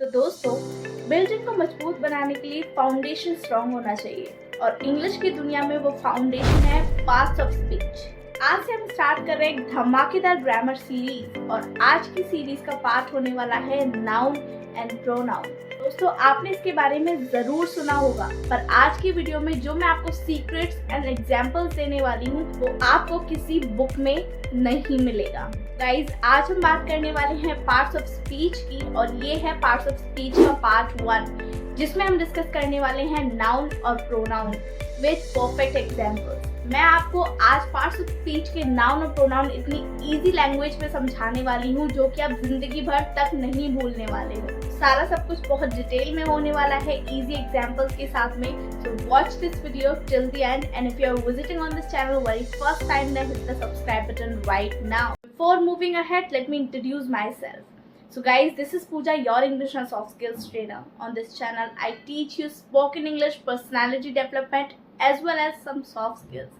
तो दोस्तों, बिल्डिंग को मजबूत बनाने के लिए फाउंडेशन स्ट्रांग होना चाहिए और इंग्लिश की दुनिया में वो फाउंडेशन है पार्ट्स ऑफ स्पीच। आज से हम स्टार्ट कर रहे हैं एक धमाकेदार ग्रामर सीरीज और आज की सीरीज का पार्ट होने वाला है नाउन एंड प्रोनाउन। दोस्तों, आपने इसके बारे में जरूर सुना होगा, पर आज की वीडियो में जो मैं आपको सीक्रेट्स एंड एग्जांपल्स देने वाली हूँ वो आपको किसी बुक में नहीं मिलेगा। गाइज, आज हम बात करने वाले हैं पार्ट्स ऑफ स्पीच की और ये है पार्ट्स ऑफ स्पीच का पार्ट 1, जिसमें हम डिस्कस करने वाले हैं नाउन और प्रोनाउन विद परफेक्ट एग्जांपल्स। मैं आपको आज पार्ट्स ऑफ स्पीच के नाउन और प्रोनाउन इतनी इजी लैंग्वेज में समझाने वाली हूँ जो कि आप जिंदगी भर तक नहीं भूलने वाले हो। सारा सब कुछ बहुत डिटेल में होने वाला है इजी एग्जांपल्स के साथ में। So watch this video till the end and if you are visiting on this channel very first time then hit the subscribe button right now. Before moving ahead, let me introduce myself. So guys, this is Pooja, your English and soft skills trainer. On this channel, I teach you spoken English, personality development, as well as some soft skills.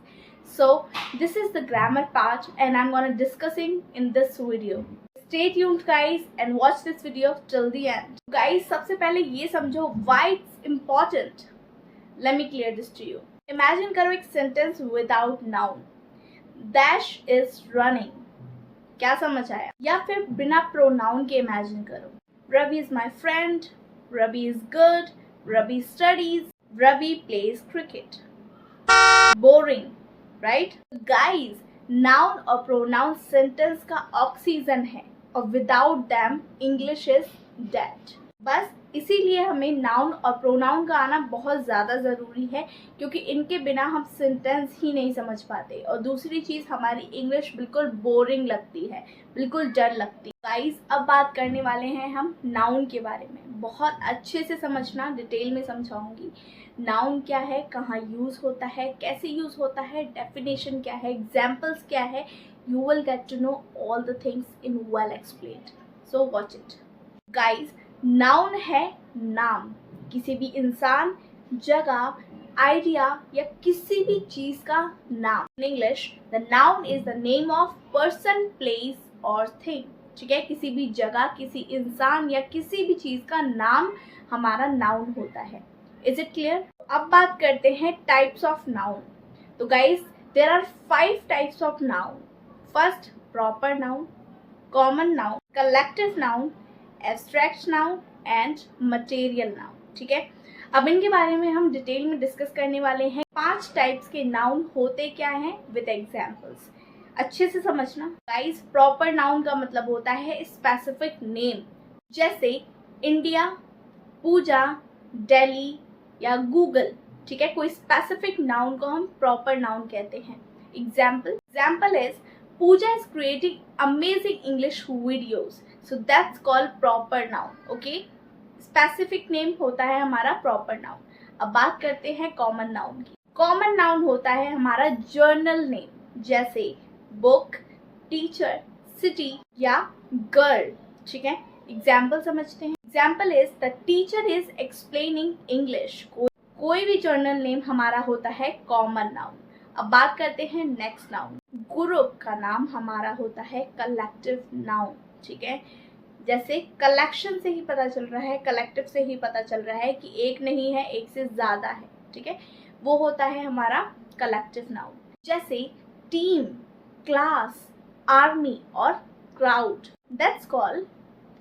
So this is the grammar part and I'm gonna discussing in this video. Stay tuned guys and watch this video till the end. Guys, सबसे पहले ये समझो why it's important. Let me clear this to you. Imagine करो एक sentence without noun. Dash is running. क्या समझ आया? या फिर बिना प्रोनाउन के इमेजिन करो। Ravi is my friend, Ravi is good, Ravi studies, Ravi plays cricket. Boring, right? Guys, noun और प्रोनाउन सेंटेंस का ऑक्सीजन है और without them English is dead. बस इसीलिए हमें नाउन और प्रोनाउन का आना बहुत ज़्यादा ज़रूरी है, क्योंकि इनके बिना हम सेंटेंस ही नहीं समझ पाते। और दूसरी चीज़, हमारी इंग्लिश बिल्कुल बोरिंग लगती है, बिल्कुल डर लगती है। गाइस, अब बात करने वाले हैं हम नाउन के बारे में। बहुत अच्छे से समझना, डिटेल में समझाऊंगी नाउन क्या है, कहाँ यूज़ होता है, कैसे यूज़ होता है, डेफिनेशन क्या है, एग्जाम्पल्स क्या है। You will get to know all the things in well explained. So watch it. Guys, noun है नाम, किसी भी इंसान, जगह, आइडिया या किसी भी चीज का नाम। In English, the noun is the name of person, place और थिंग। ठीक है, किसी भी जगह, किसी इंसान या किसी भी चीज का नाम हमारा नाउन होता है। Is it clear? अब बात करते हैं टाइप्स ऑफ नाउन। तो guys, there are 5 types of noun. First, proper noun, common noun, collective noun, abstract noun and material noun. ठीक है, अब इनके बारे में हम डिटेल में डिस्कस करने वाले हैं। 5 टाइप्स के नाउन होते क्या हैं विद एग्जांपल्स। अच्छे से समझना। गाइस, प्रॉपर नाउन का मतलब होता है स्पेसिफिक नेम, जैसे इंडिया, पूजा, दिल्ली या गूगल। ठीक है, कोई स्पेसिफिक नाउन को हम प्रॉपर नाउन कहते हैं। Example is Pooja is creating amazing English videos, so that's called proper noun. Okay, specific name होता है हमारा proper noun. अब बात करते हैं common noun की। Common noun होता है हमारा journal name, जैसे book, teacher, city या girl. ठीक है, example समझते हैं। Example is the teacher is explaining English. कोई भी journal name हमारा होता है common noun. अब बात करते हैं नेक्स्ट नाउन। ग्रुप का नाम हमारा होता है कलेक्टिव नाउन। ठीक है, जैसे कलेक्शन से ही पता चल रहा है, कलेक्टिव से ही पता चल रहा है कि एक नहीं है, एक से ज्यादा है। ठीक है, वो होता है हमारा कलेक्टिव नाउन। जैसे टीम, क्लास, आर्मी और crowd, that's called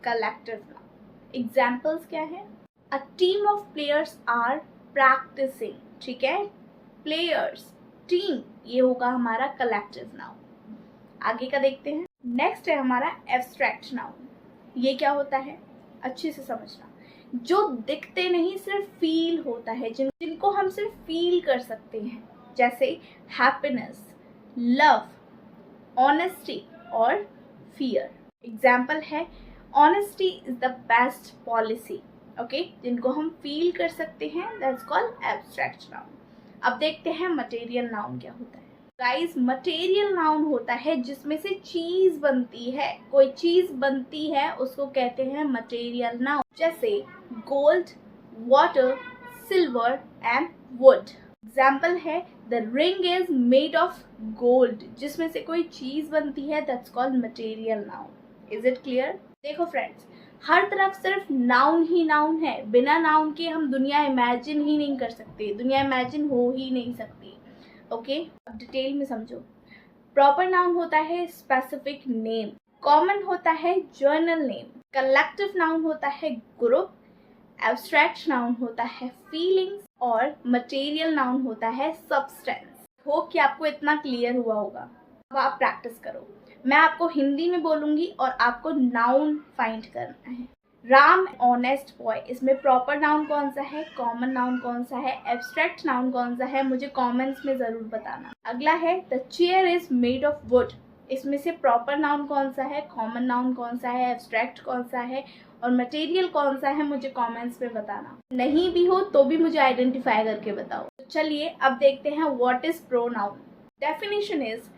collective noun. Examples क्या है? A team of players are practicing. ठीक है, प्लेयर्स, टीम, ये होगा हमारा कलेक्टिव नाउन। आगे का देखते हैं। नेक्स्ट है हमारा एब्स्ट्रैक्ट नाउन। ये क्या होता है? अच्छे से समझना। जो दिखते नहीं, सिर्फ फील होता है, जिनको हम सिर्फ फील कर सकते हैं, जैसे हैप्पीनेस, लव, ऑनेस्टी और फियर। एग्जाम्पल है honesty is the best policy. Okay, जिनको हम फील कर सकते हैं, दैट्स कॉल्ड एब्स्ट्रैक्ट नाउन। अब देखते हैं मटेरियल नाउन क्या होता है। गाइस, मटेरियल नाउन होता है जिसमें से चीज बनती है, कोई चीज बनती है, उसको कहते हैं मटेरियल नाउन। जैसे gold, water, silver and wood. Example है the ring is made of gold, जिसमें से कोई चीज बनती है, that's called material noun. Is it clear? देखो फ्रेंड्स, हर तरफ सिर्फ नाउन ही नाउन है, बिना नाउन के हम दुनिया इमेजिन ही नहीं कर सकते, दुनिया इमेजिन हो ही नहीं सकती। ओके, अब डिटेल में समझो। प्रॉपर नाउन होता है स्पेसिफिक नेम, कॉमन होता है जर्नल नेम, कलेक्टिव नाउन होता है ग्रुप, एब्स्ट्रैक्ट नाउन होता है फीलिंग्स और मटेरियल नाउन होता है सब्सटेंस। होप कि आपको इतना क्लियर हुआ होगा। अब आप प्रैक्टिस करो। मैं आपको हिंदी में बोलूंगी और आपको नाउन फाइंड करना है। राम ऑनेस्ट बॉय, इसमें प्रॉपर नाउन कौन सा है, कॉमन नाउन कौन सा है, एब्स्ट्रैक्ट नाउन कौन सा है, मुझे कमेंट्स में जरूर बताना। अगला है the chair is made of would, इसमें से प्रॉपर नाउन कौन सा है, कॉमन नाउन कौन सा है, एब्स्ट्रैक्ट कौन सा है और मटेरियल कौन सा है, मुझे कमेंट्स में बताना। नहीं भी हो तो भी मुझे आइडेंटिफाई करके बताओ। तो चलिए अब देखते हैं what is pronoun. Definition is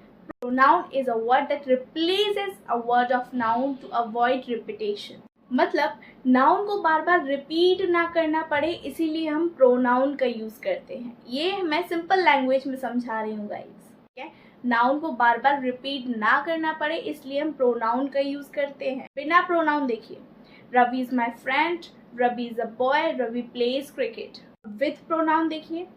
pronoun is a word that replaces a word of noun to avoid repetition। मतलब नाउन को बार बार रिपीट ना करना पड़े, इसीलिए हम प्रोनाउन का यूज करते हैं। ये मैं सिंपल लैंग्वेज में समझा रही हूँ गाइस, ठीक है। नाउन को बार बार रिपीट ना करना पड़े इसलिए हम प्रोनाउन का यूज करते हैं। बिना प्रोनाउन देखिए, Ravi is my friend, Ravi is a boy, Ravi plays cricket. With pronoun देखिए,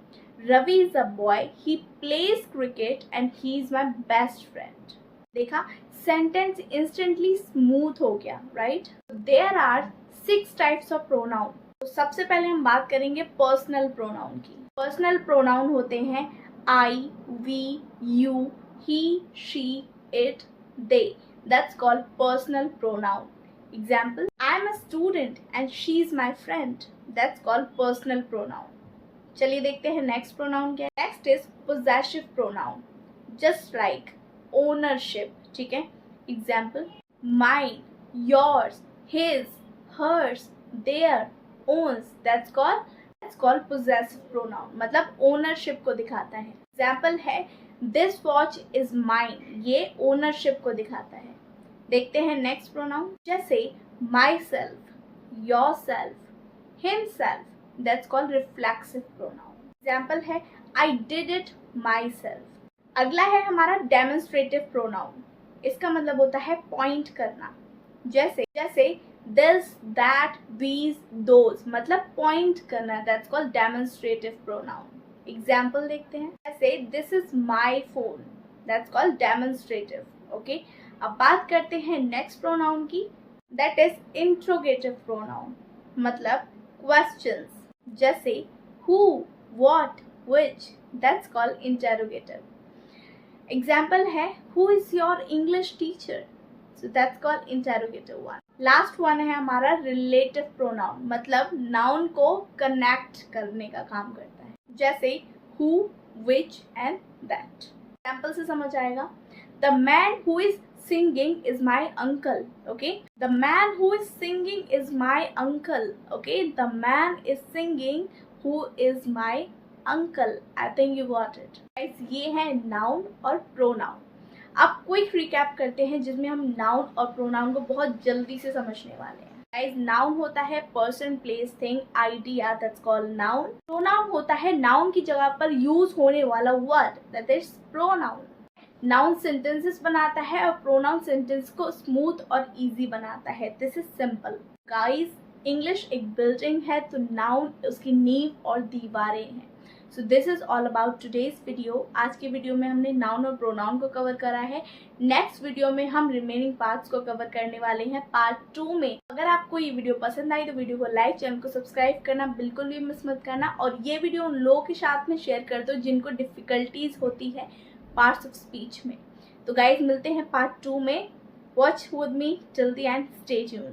Ravi is a boy, he plays cricket and he is my best friend। देखा, सेंटेंस इंस्टेंटली स्मूथ हो गया, right. There are 6 types of pronoun. तो सबसे पहले हम बात करेंगे पर्सनल प्रोनाउन की। पर्सनल प्रोनाउन होते हैं I, we, you, he, she, it, they, that's called personal pronoun. Example, I am a student and she is my friend, that's called personal pronoun. चलिए देखते हैं नेक्स्ट प्रोनाउन क्या है। Next is possessive pronoun, just like ownership, ठीक है। Example, mine, yours, his, hers, their, ones, that's called possessive pronoun, मतलब ownership को दिखाता है। एग्जाम्पल है दिस वॉच इज माइन, ये ओनरशिप को दिखाता है। देखते हैं नेक्स्ट प्रोनाउन, जैसे myself, yourself, himself, that's called reflexive pronoun। Example है I did it myself। अगला है हमारा demonstrative pronoun, इसका मतलब होता है पॉइंट करना। जैसे this, that, these, those, मतलब पॉइंट करना, that's called demonstrative pronoun। Example देखते हैं, जैसे this is my phone, that's called demonstrative। Okay, अब बात करते हैं नेक्स्ट प्रोनाउन की, that is interrogative pronoun, मतलब क्वेश्चंस। जैसे who, what, which, that's called interrogative। Example है who is your English teacher, so that's called interrogative one। Last one है हमारा रिलेटिव प्रोनाउन, मतलब नाउन को कनेक्ट करने का काम करता है। जैसे who, which and that। Example से समझ आएगा, the man who is singing is my uncle, okay, the man who is singing is my uncle, okay, the man is singing who is my uncle। I think you got it guys। ये है noun और pronoun. अब quick recap करते हैं जिसमें हम noun और pronoun को बहुत जल्दी से समझने वाले हैं। गाइस, नाउन होता है person, place, thing, idea, that's called noun. Pronoun होता है नाउन की जगह पर यूज होने वाला word, that is pronoun. Noun sentences बनाता है और प्रोनाउन सेंटेंस को स्मूथ और इजी बनाता है। This is simple guys. English एक बिल्डिंग है तो नाउन उसकी नींव और दीवारें हैं। So this is all about today's video. आज की वीडियो में हमने नाउन और प्रोनाउन को कवर करा है। नेक्स्ट वीडियो में हम रिमेनिंग पार्ट्स को कवर करने वाले हैं पार्ट 2 में। अगर आपको ये वीडियो पसंद आई तो वीडियो को लाइक, चैनल को सब्सक्राइब करना बिल्कुल भी मिस मत करना और ये वीडियो उन लोगों के साथ में शेयर कर दो जिनको डिफिकल्टीज होती है पार्ट्स ऑफ स्पीच में। तो गाइज मिलते हैं पार्ट 2 में। Watch with me till the and, stay tuned.